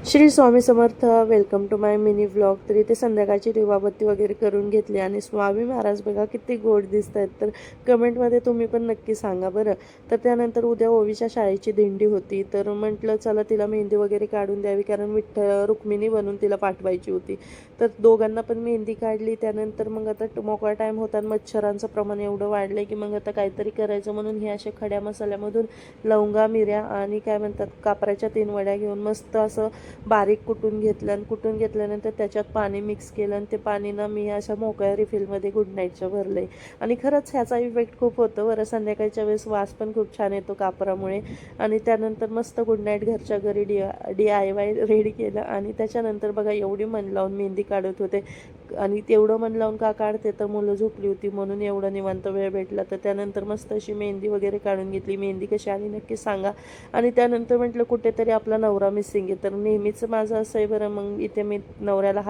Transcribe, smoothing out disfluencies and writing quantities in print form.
Shri Swami Samarth. Welcome to my mini vlog. तर इथे संध्याकाळची दिवाबत्ती वगैरे करून घेतली आणि स्वामी महाराज बघा किती गोड दिसत आहेत. तर कमेंटमध्ये तुम्ही पण नक्की सांगा बरं. तर त्यानंतर उद्या ओवीच्या शाळेची दिंडी होती, तर म्हटलं चला तिला मेहंदी वगैरे काढून द्यावी, कारण रुक्मिणी बनून तिला पाठवायची होती. तर दोघांना पण मेहंदी काढली. त्यानंतर मग आता मोकळा टाईम होता आणि मच्छरांचं प्रमाण एवढं वाढलं की मग आता काहीतरी करायचं म्हणून हे अशा खड्या मसाल्यामधून लवंगा, मिऱ्या आणि काय म्हणतात कापराच्या 3 वड्या घेऊन मस्त असं बारीक कुटून घेतलं आणि कुटून घेतल्यानंतर त्याच्यात पाणी मिक्स केलं आणि ते पाणी ना मी अशा मोकळ्या रिफिलमध्ये गुड नाईटच्या भरले. आणि खरंच ह्याचा इफेक्ट खूप होतो बरं. संध्याकाळच्या वेळेस वास पण खूप छान येतो कापरामुळे. आणि त्यानंतर मस्त गुड नाईट घरच्या घरी DIY रेडी केलं. आणि त्याच्यानंतर बघा एवढी मन लावून मेहंदी काढत होते आणि तेवढं मन लावून का काढते तर मुलं झोपली होती म्हणून एवढं निवांत वेळ भेटला. तर त्यानंतर मस्त अशी मेहंदी वगैरे काढून घेतली. मेहंदी कशी आली नक्की सांगा. आणि त्यानंतर म्हटलं कुठेतरी आपला नवरा मिसिंग आहे, तर नेहमीच माझं असं आहे बरं. मग इथे मी नवऱ्याला